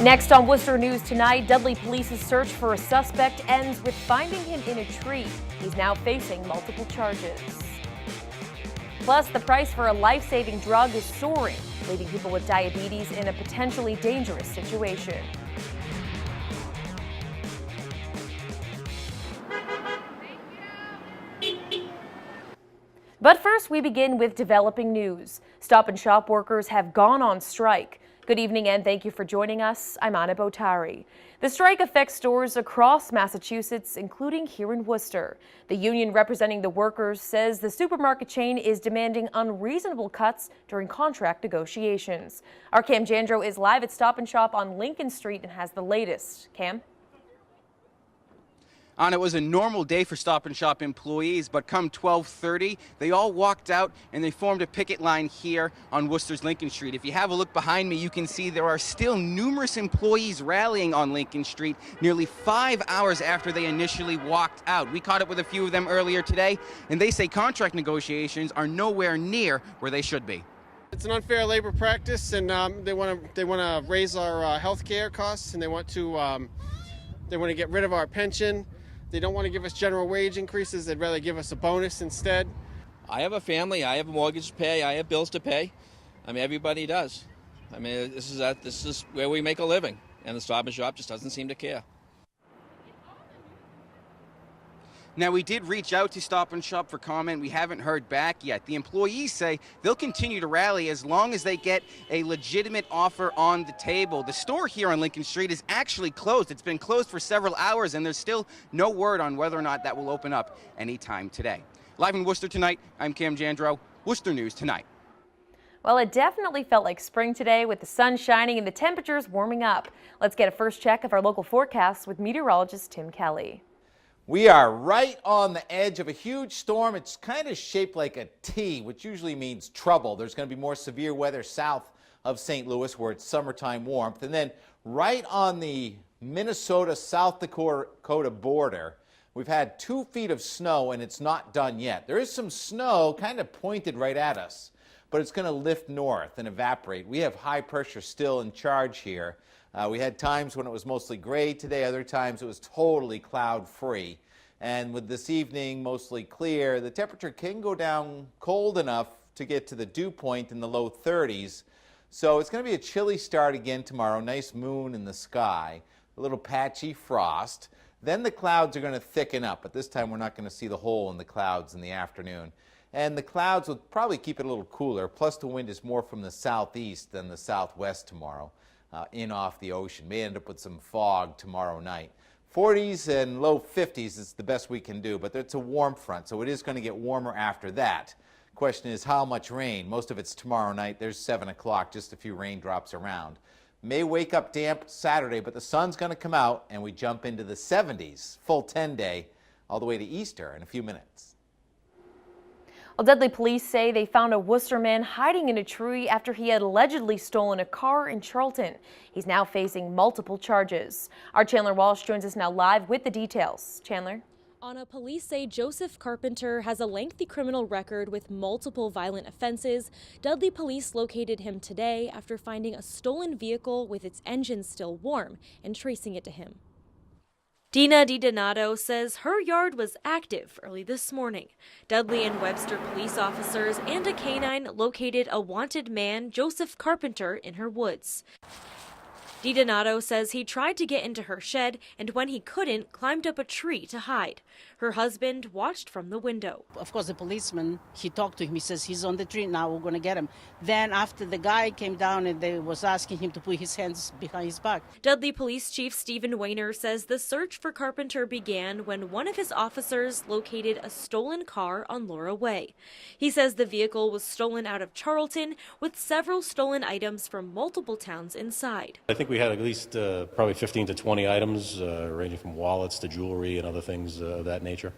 Next on Worcester News Tonight, Dudley police's search for a suspect ends with finding him in a tree. He's now facing multiple charges. Plus, the price for a life-saving drug is soaring, leaving people with diabetes in a potentially dangerous situation. But first, we begin with developing news. Stop and Shop workers have gone on strike. Good evening and thank you for joining us. I'm Anna Botari. The strike affects stores across Massachusetts, including here in Worcester. The union representing the workers says the supermarket chain is demanding unreasonable cuts during contract negotiations. Our Cam Jandro is live at Stop and Shop on Lincoln Street and has the latest. Cam? It was a normal day for Stop and Shop employees, but come 12:30, they all walked out and they formed a picket line here on Worcester's Lincoln Street. If you have a look behind me, you can see there are still numerous employees rallying on Lincoln Street nearly 5 hours after they initially walked out. We caught up with a few of them earlier today, and they say contract negotiations are nowhere near where they should be. It's an unfair labor practice, and they want to raise our health care costs, and they want to get rid of our pension. They don't want to give us general wage increases. They'd rather give us a bonus instead. I have a family. I have a mortgage to pay. I have bills to pay. I mean, everybody does. I mean, this is where we make a living, and the Stop and Shop just doesn't seem to care. Now, we did reach out to Stop and Shop for comment. We haven't heard back yet. The employees say they'll continue to rally as long as they get a legitimate offer on the table. The store here on Lincoln Street is actually closed. It's been closed for several hours, and there's still no word on whether or not that will open up anytime today. Live in Worcester tonight, I'm Cam Jandro, Worcester News Tonight. Well, it definitely felt like spring today with the sun shining and the temperatures warming up. Let's get a first check of our local forecast with meteorologist Tim Kelly. We are right on the edge of a huge storm. It's kind of shaped like a T, which usually means trouble. There's going to be more severe weather south of St. Louis where it's summertime warmth. And then right on the Minnesota-South Dakota border, we've had 2 feet of snow and it's not done yet. There is some snow kind of pointed right at us, but it's going to lift north and evaporate. We have high pressure still in charge here. We had times when it was mostly gray today, other times it was totally cloud-free. And with this evening mostly clear, the temperature can go down cold enough to get to the dew point in the low 30s. So it's going to be a chilly start again tomorrow. Nice moon in the sky, a little patchy frost. Then the clouds are going to thicken up, but this time we're not going to see the hole in the clouds in the afternoon. And the clouds will probably keep it a little cooler, plus the wind is more from the southeast than the southwest tomorrow. In off the ocean. May end up with some fog tomorrow night. 40s and low 50s is the best we can do, but it's a warm front, so it is going to get warmer after that. Question is how much rain? Most of it's tomorrow night. There's 7 o'clock, just a few raindrops around. May wake up damp Saturday, but the sun's going to come out and we jump into the 70s, full 10-day, all the way to Easter in a few minutes. Well, Dudley police say they found a Worcester man hiding in a tree after he had allegedly stolen a car in Charlton. He's now facing multiple charges. Our Chandler Walsh joins us now live with the details. Chandler? Anna, police say Joseph Carpenter has a lengthy criminal record with multiple violent offenses. Dudley police located him today after finding a stolen vehicle with its engine still warm and tracing it to him. Dina DiDonato says her yard was active early this morning. Dudley and Webster police officers and a canine located a wanted man, Joseph Carpenter, in her woods. DiDonato says he tried to get into her shed and when he couldn't, climbed up a tree to hide. Her husband watched from the window. Of course, the policeman, he talked to him. He says, he's on the tree now, we're going to get him. Then after the guy came down and they was asking him to put his hands behind his back. Dudley Police Chief Stephen Weiner says the search for Carpenter began when one of his officers located a stolen car on Laura Way. He says the vehicle was stolen out of Charlton with several stolen items from multiple towns inside. I think we had at least probably 15 to 20 items ranging from wallets to jewelry and other things of that nature.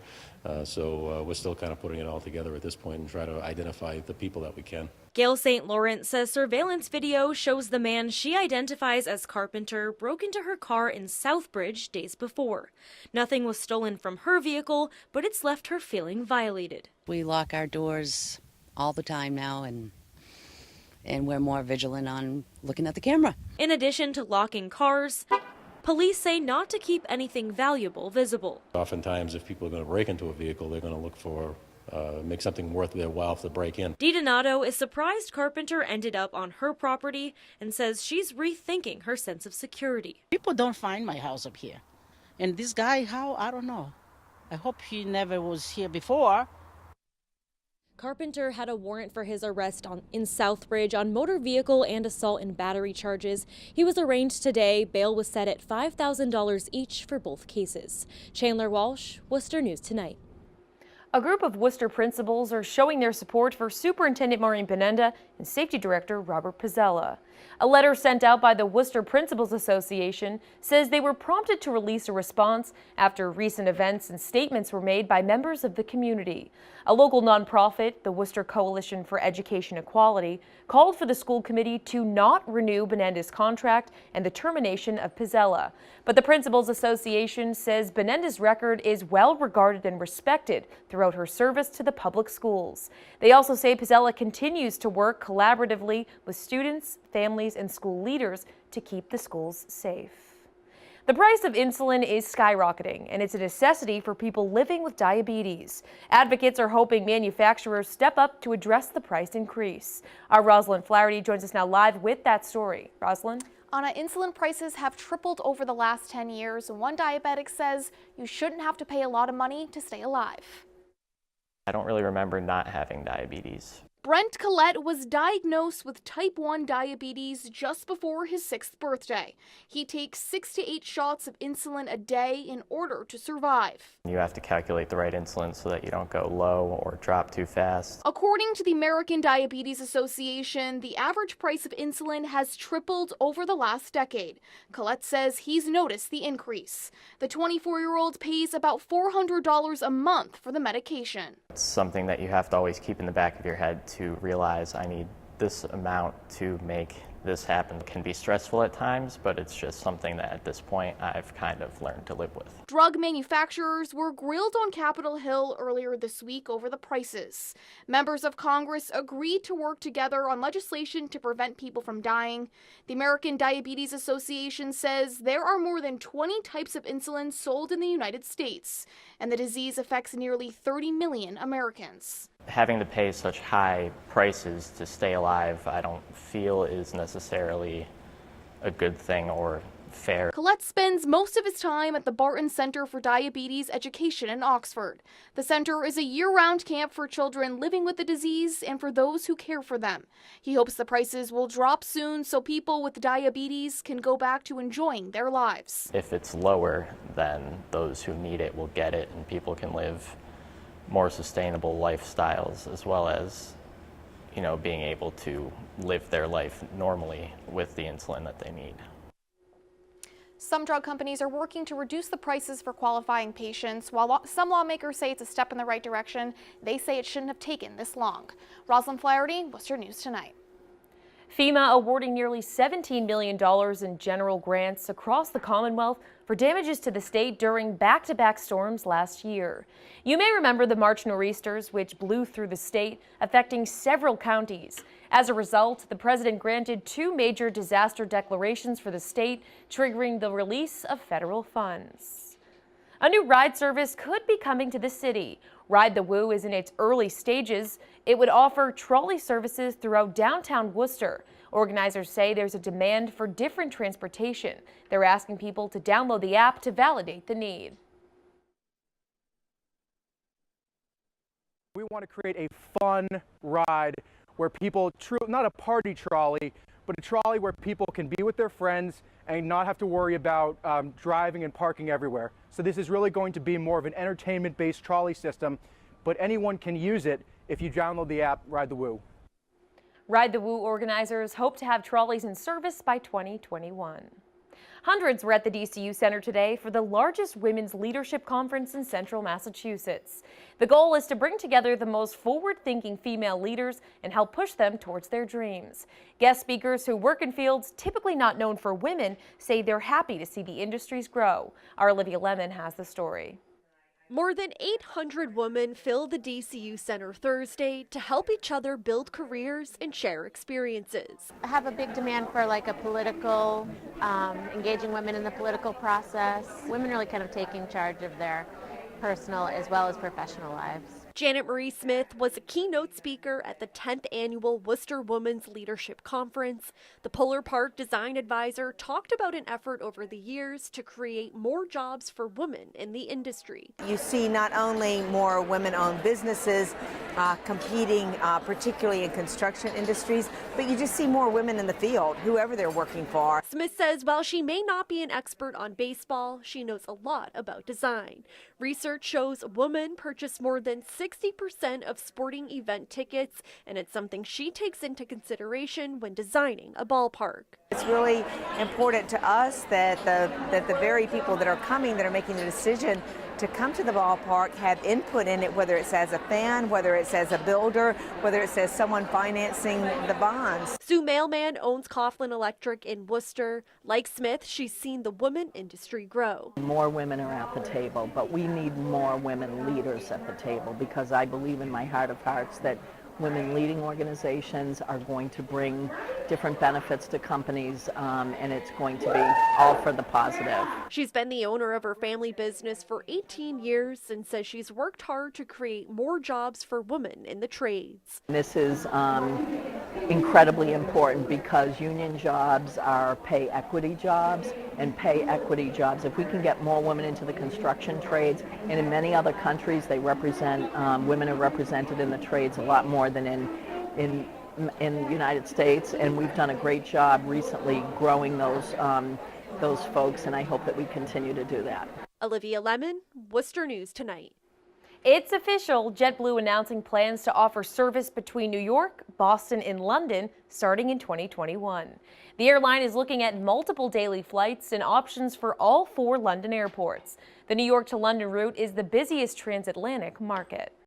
So we're still kind of putting it all together at this point and try to identify the people that we can. Gail St. Laurent says surveillance video shows the man she identifies as Carpenter broke into her car in Southbridge days before. Nothing was stolen from her vehicle, but it's left her feeling violated. We lock our doors all the time now, and and we're more vigilant on looking at the camera. In addition to locking cars, police say not to keep anything valuable visible. Oftentimes, if people are going to break into a vehicle, they're going to look for make something worth their while to break in. DiDonato is surprised Carpenter ended up on her property and says she's rethinking her sense of security. People don't find my house up here. And this guy, how? I don't know. I hope he never was here before. Carpenter had a warrant for his arrest in Southbridge on motor vehicle and assault and battery charges. He was arraigned today. Bail was set at $5,000 each for both cases. Chandler Walsh, Worcester News Tonight. A group of Worcester principals are showing their support for Superintendent Maureen Benenda and Safety Director Robert Pizzella. A letter sent out by the Worcester Principals Association says they were prompted to release a response after recent events and statements were made by members of the community. A local nonprofit, the Worcester Coalition for Education Equality, called for the school committee to not renew Benenda's contract and the termination of Pizzella. But the Principals Association says Benenda's record is well regarded and respected throughout her service to the public schools. They also say Pizzella continues to work collaboratively with students, families, and school leaders to keep the schools safe. The price of insulin is skyrocketing, and it's a necessity for people living with diabetes. Advocates are hoping manufacturers step up to address the price increase. Our Rosalind Flaherty joins us now live with that story. Rosalind? Anna, insulin prices have tripled over the last 10 years, and one diabetic says you shouldn't have to pay a lot of money to stay alive. I don't really remember not having diabetes. Brent Collette was diagnosed with type 1 diabetes just before his 6th birthday. He takes 6 to 8 shots of insulin a day in order to survive. You have to calculate the right insulin so that you don't go low or drop too fast. According to the American Diabetes Association, the average price of insulin has tripled over the last decade. Collette says he's noticed the increase. The 24-year-old pays about $400 a month for the medication. It's something that you have to always keep in the back of your head to realize I need this amount to make this happen. It can be stressful at times, but it's just something that at this point I've kind of learned to live with. Drug manufacturers were grilled on Capitol Hill earlier this week over the prices. Members of Congress agreed to work together on legislation to prevent people from dying. The American Diabetes Association says there are more than 20 types of insulin sold in the United States, and the disease affects nearly 30 million Americans. Having to pay such high prices to stay alive, I don't feel is necessarily a good thing or fair. Collette spends most of his time at the Barton Center for Diabetes Education in Oxford. The center is a year-round camp for children living with the disease and for those who care for them. He hopes the prices will drop soon so people with diabetes can go back to enjoying their lives. If it's lower, then those who need it will get it and people can live more sustainable lifestyles, as well as, being able to live their life normally with the insulin that they need. Some drug companies are working to reduce the prices for qualifying patients. While some lawmakers say it's a step in the right direction, they say it shouldn't have taken this long. Rosalind Flaherty, Worcester News Tonight. FEMA awarding nearly $17 million in general grants across the Commonwealth for damages to the state during back-to-back storms last year. You may remember the March nor'easters, which blew through the state, affecting several counties. As a result, the president granted 2 major disaster declarations for the state, triggering the release of federal funds. A new ride service could be coming to the city. Ride the Woo is in its early stages. It would offer trolley services throughout downtown Worcester. Organizers say there's a demand for different transportation. They're asking people to download the app to validate the need. We want to create a fun ride where people, not a party trolley, but a trolley where people can be with their friends and not have to worry about driving and parking everywhere. So this is really going to be more of an entertainment-based trolley system, but anyone can use it if you download the app Ride the Woo. Ride the Woo organizers hope to have trolleys in service by 2021. Hundreds were at the DCU Center today for the largest women's leadership conference in central Massachusetts. The goal is to bring together the most forward-thinking female leaders and help push them towards their dreams. Guest speakers who work in fields typically not known for women say they're happy to see the industries grow. Our Olivia Lemon has the story. More than 800 women filled the DCU Center Thursday to help each other build careers and share experiences. I have a big demand for like a political, engaging women in the political process. Women really kind of taking charge of their personal as well as professional lives. Janet Marie Smith was a keynote speaker at the 10th annual Worcester Women's Leadership Conference. The Polar Park design advisor talked about an effort over the years to create more jobs for women in the industry. You see not only more women-owned businesses competing, particularly in construction industries, but you just see more women in the field, whoever they're working for. Smith says while she may not be an expert on baseball, she knows a lot about design. Research shows women purchase more than 60% of sporting event tickets, and it's something she takes into consideration when designing a ballpark. It's really important to us that the very people that are coming, that are making the decision to come to the ballpark, have input in it, whether it's as a fan, whether it's as a builder, whether it's as someone financing the bonds. Sue Mailman owns Coughlin Electric in Worcester. Like Smith, she's seen the women industry grow. More women are at the table, but we need more women leaders at the table, because I believe in my heart of hearts that women leading organizations are going to bring different benefits to companies, and it's going to be all for the positive. She's been the owner of her family business for 18 years and says she's worked hard to create more jobs for women in the trades. This is incredibly important because union jobs are pay equity jobs, and pay equity jobs, if we can get more women into the construction trades, and in many other countries they represent, women are represented in the trades a lot more than in the United States, and we've done a great job recently growing those folks, and I hope that we continue to do that. Olivia Lemon, Worcester News Tonight. It's official, JetBlue announcing plans to offer service between New York, Boston, and London starting in 2021. The airline is looking at multiple daily flights and options for all 4 London airports. The New York to London route is the busiest transatlantic market.